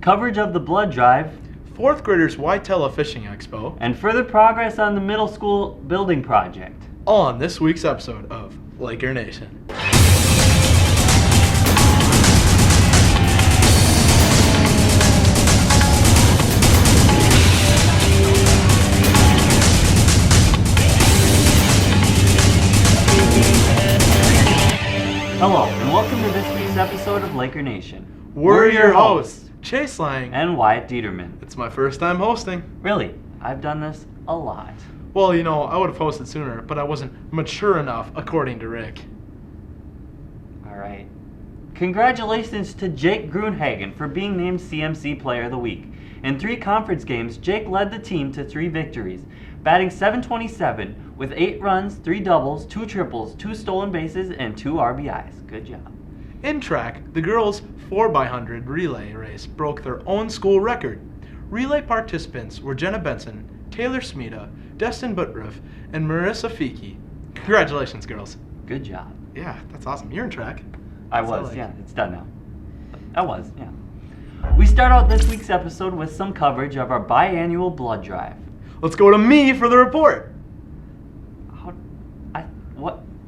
coverage of the blood drive, 4th graders Woitalla Fishing Expo, and further progress on the middle school building project. All on this week's episode of Laker Nation. Hello, and welcome to this week's episode of Laker Nation. We're your hosts, Chase Lang and Wyatt Dieterman. It's my first time hosting. Really, I've done this a lot. Well, I would have hosted sooner, but I wasn't mature enough, according to Rick. Alright. Congratulations to Jake Grunhagen for being named CMC Player of the Week. In 3 conference games, Jake led the team to 3 victories, batting .727 with 8 runs, 3 doubles, 2 triples, 2 stolen bases, and 2 RBIs. Good job. In track, the girls' 4x100 relay race broke their own school record. Relay participants were Jenna Benson, Taylor Smeda, Destin Butruff, and Marissa Fiki. Congratulations, girls. Good job. Yeah, that's awesome. You're in track. Yeah, it's done now. I was, yeah. We start out this week's episode with some coverage of our biannual blood drive. Let's go to me for the report. I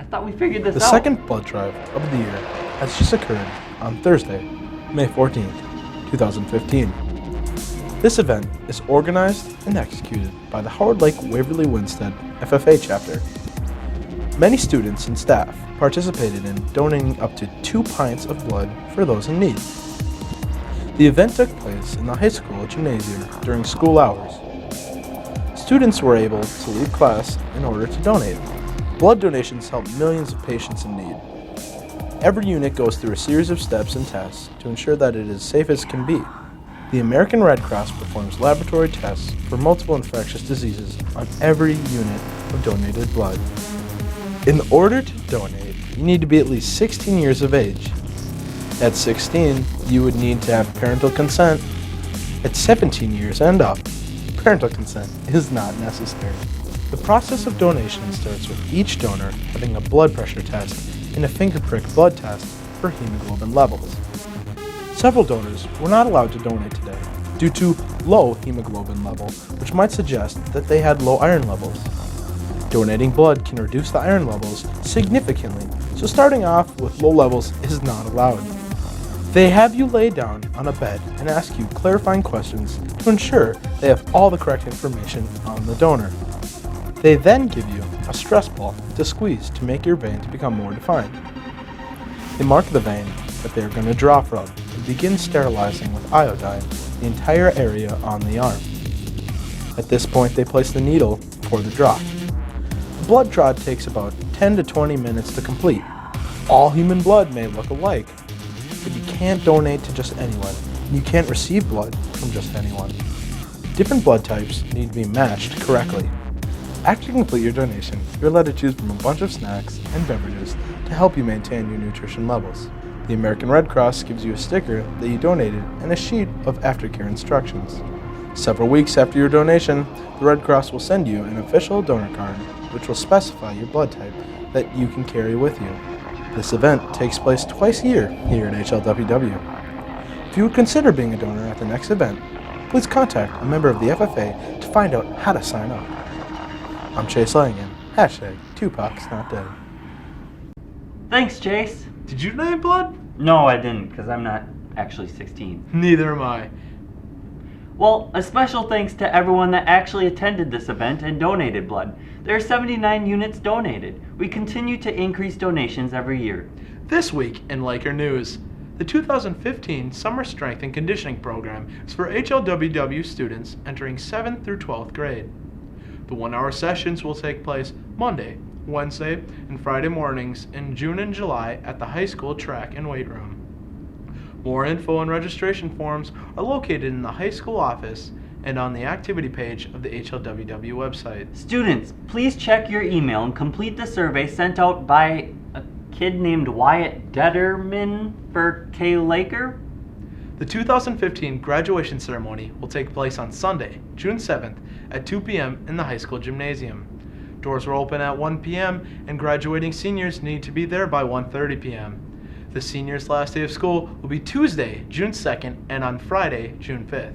thought we figured this out. The second blood drive of the year has just occurred on Thursday, May 14th, 2015. This event is organized and executed by the Howard Lake Waverly Winstead FFA chapter. Many students and staff participated in donating up to 2 pints of blood for those in need. The event took place in the high school gymnasium during school hours. Students were able to leave class in order to donate. Blood donations help millions of patients in need. Every unit goes through a series of steps and tests to ensure that it is as safe as can be. The American Red Cross performs laboratory tests for multiple infectious diseases on every unit of donated blood. In order to donate, you need to be at least 16 years of age. At 16, you would need to have parental consent. At 17 years and up, parental consent is not necessary. The process of donation starts with each donor having a blood pressure test and a finger prick blood test for hemoglobin levels. Several donors were not allowed to donate today due to low hemoglobin level, which might suggest that they had low iron levels. Donating blood can reduce the iron levels significantly, so starting off with low levels is not allowed. They have you lay down on a bed and ask you clarifying questions to ensure they have all the correct information on the donor. They then give you a stress ball to squeeze to make your veins become more defined. They mark the vein that they are going to draw from and begin sterilizing with iodine the entire area on the arm. At this point, they place the needle for the draw. The blood draw takes about 10 to 20 minutes to complete. All human blood may look alike, but you can't donate to just anyone, and you can't receive blood from just anyone. Different blood types need to be matched correctly. After you complete your donation, you're allowed to choose from a bunch of snacks and beverages to help you maintain your nutrition levels. The American Red Cross gives you a sticker that you donated and a sheet of aftercare instructions. Several weeks after your donation, the Red Cross will send you an official donor card, which will specify your blood type that you can carry with you. This event takes place twice a year here at HLWW. If you would consider being a donor at the next event, please contact a member of the FFA to find out how to sign up. I'm Chase Langan, #Tupac's not dead. Thanks, Chase. Did you donate blood? No, I didn't, because I'm not actually 16. Neither am I. Well, a special thanks to everyone that actually attended this event and donated blood. There are 79 units donated. We continue to increase donations every year. This week in Laker News, the 2015 Summer Strength and Conditioning Program is for HLWW students entering 7th through 12th grade. The 1-hour sessions will take place Monday, Wednesday, and Friday mornings in June and July at the high school track and weight room. More info and registration forms are located in the high school office and on the activity page of the HLWW website. Students, please check your email and complete the survey sent out by a kid named Wyatt Dieterman for KLKR. The 2015 graduation ceremony will take place on Sunday, June 7th at 2 p.m. in the high school gymnasium. Doors will open at 1 p.m. and graduating seniors need to be there by 1:30 p.m. The seniors' last day of school will be Tuesday, June 2nd, and on Friday, June 5th.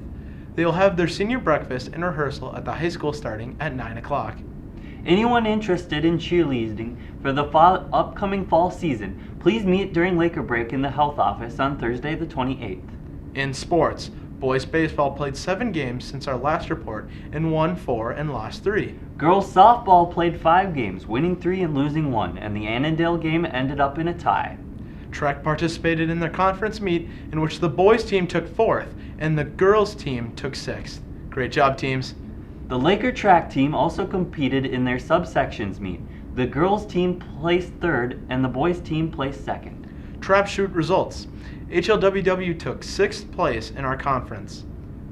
They will have their senior breakfast and rehearsal at the high school starting at 9 o'clock. Anyone interested in cheerleading for the upcoming fall season, please meet during Laker break in the health office on Thursday the 28th. In sports, boys baseball played 7 games since our last report and won 4 and lost 3. Girls softball played 5 games, winning 3 and losing 1, and the Annandale game ended up in a tie. Track participated in their conference meet in which the boys team took 4th and the girls team took 6th. Great job, teams. The Laker track team also competed in their subsections meet. The girls team placed 3rd and the boys team placed 2nd. Trap shoot results. HLWW took 6th place in our conference.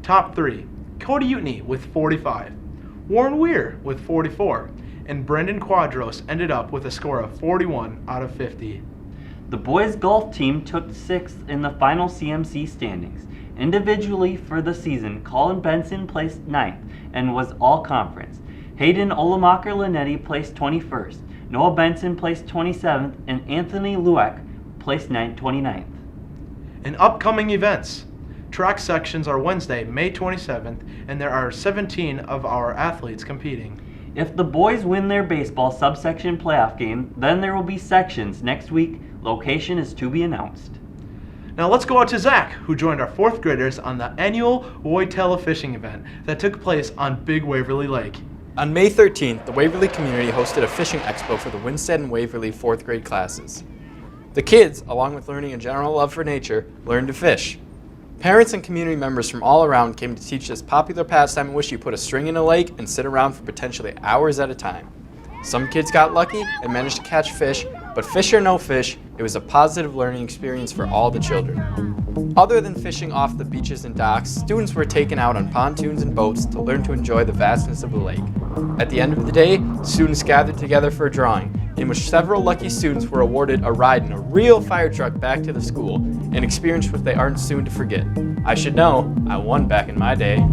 Top 3, Cody Utney with 45, Warren Weir with 44, and Brendan Quadros ended up with a score of 41 out of 50. The boys golf team took 6th in the final CMC standings. Individually for the season, Colin Benson placed 9th and was all conference. Hayden Olamacher-Linetti placed 21st. Noah Benson placed 27th and Anthony Lueck placed 29th. In upcoming events, track sections are Wednesday, May 27th, and there are 17 of our athletes competing. If the boys win their baseball subsection playoff game, then there will be sections next week. Location is to be announced. Now let's go out to Zach, who joined our 4th graders on the annual Woitalla fishing event that took place on Big Waverly Lake. On May 13th, the Waverly community hosted a fishing expo for the Winstead and Waverly 4th grade classes. The kids, along with learning a general love for nature, learned to fish. Parents and community members from all around came to teach this popular pastime in which you put a string in a lake and sit around for potentially hours at a time. Some kids got lucky and managed to catch fish, but fish or no fish, it was a positive learning experience for all the children. Other than fishing off the beaches and docks, students were taken out on pontoons and boats to learn to enjoy the vastness of the lake. At the end of the day, students gathered together for a drawing, in which several lucky students were awarded a ride in a real fire truck back to the school, an experience which they aren't soon to forget. I should know, I won back in my day.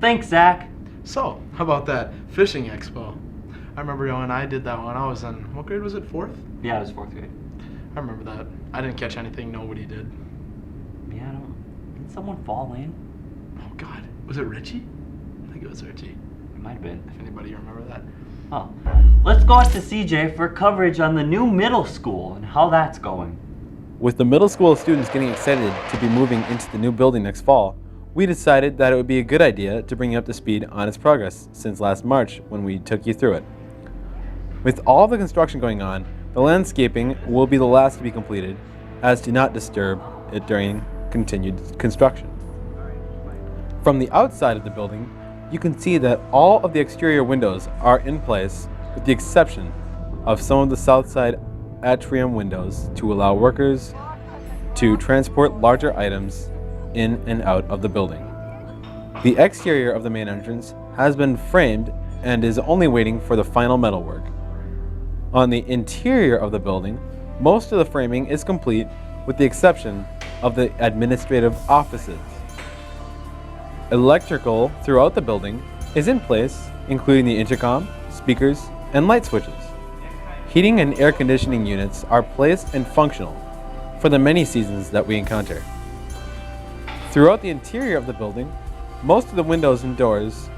Thanks, Zach. So, how about that fishing expo? I remember when I did that one, I was in, what grade was it, 4th? Yeah, it was 4th grade. I remember that. I didn't catch anything, nobody did. Yeah, I don't. Did someone fall in? Oh God, was it Richie? I think it was Richie, It might have been. if anybody remember that. Oh. Let's go out to CJ for coverage on the new middle school and how that's going. With the middle school students getting excited to be moving into the new building next fall, we decided that it would be a good idea to bring you up to speed on its progress since last March when we took you through it. With all the construction going on, the landscaping will be the last to be completed, as to not disturb it during continued construction. From the outside of the building, you can see that all of the exterior windows are in place with the exception of some of the south side atrium windows to allow workers to transport larger items in and out of the building. The exterior of the main entrance has been framed and is only waiting for the final metalwork. On the interior of the building, most of the framing is complete with the exception of the administrative offices. Electrical throughout the building is in place, including the intercom, speakers, and light switches. Heating and air conditioning units are placed and functional for the many seasons that we encounter. Throughout the interior of the building, most of the windows and doors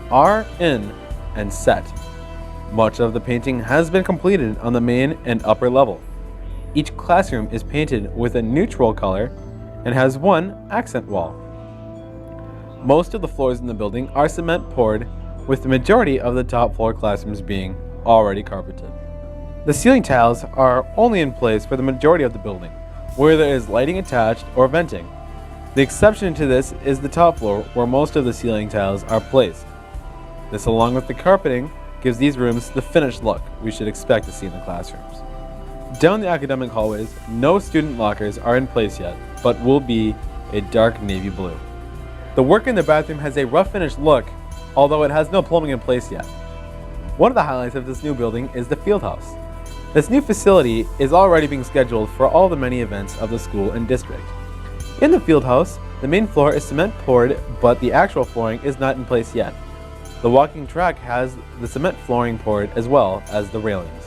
are in and set. Much of the painting has been completed on the main and upper level. Each classroom is painted with a neutral color and has one accent wall. Most of the floors in the building are cement poured, with the majority of the top floor classrooms being already carpeted. The ceiling tiles are only in place for the majority of the building, where there is lighting attached or venting. The exception to this is the top floor, where most of the ceiling tiles are placed. This, along with the carpeting, gives these rooms the finished look we should expect to see in the classrooms. Down the academic hallways, no student lockers are in place yet, but will be a dark navy blue. The work in the bathroom has a rough finished look, although it has no plumbing in place yet. One of the highlights of this new building is the field house. This new facility is already being scheduled for all the many events of the school and district. In the field house, the main floor is cement poured, but the actual flooring is not in place yet. The walking track has the cement flooring poured as well as the railings.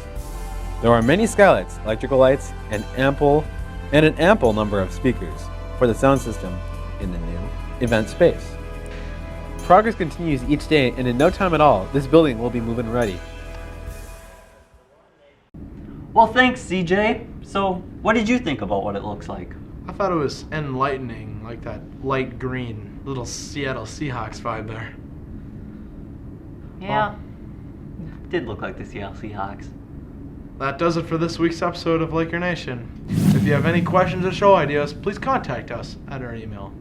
There are many skylights, electrical lights, and an ample number of speakers for the sound system in the new event space. Progress continues each day, and in no time at all, this building will be move-in ready. Well, thanks, CJ. So, what did you think about what it looks like? I thought it was enlightening, like that light green, little Seattle Seahawks vibe there. Yeah, did look like the Seattle Seahawks. That does it for this week's episode of Laker Nation. If you have any questions or show ideas, please contact us at our email,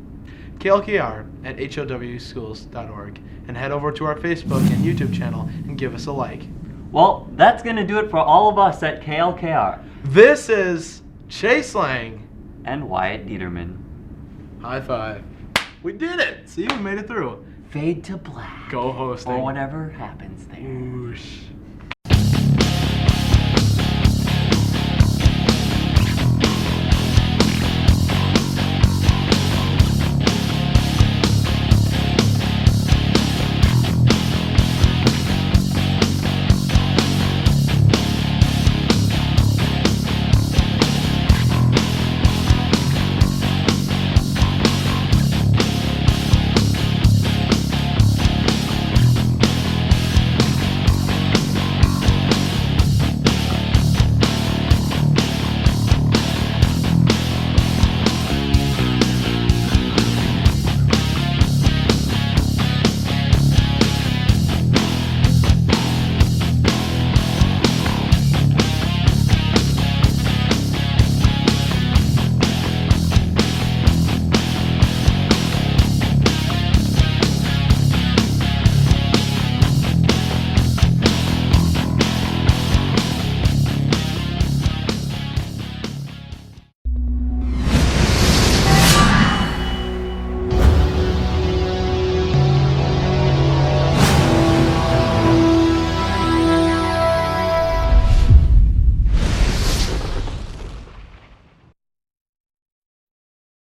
klkr@HLWschools.org, and head over to our Facebook and YouTube channel and give us a like. Well, that's going to do it for all of us at KLKR. This is Chase Lang. And Wyatt Dieterman. High five. We did it! See, we made it through. Fade to black. Go hosting. Or whatever happens there. Whoosh.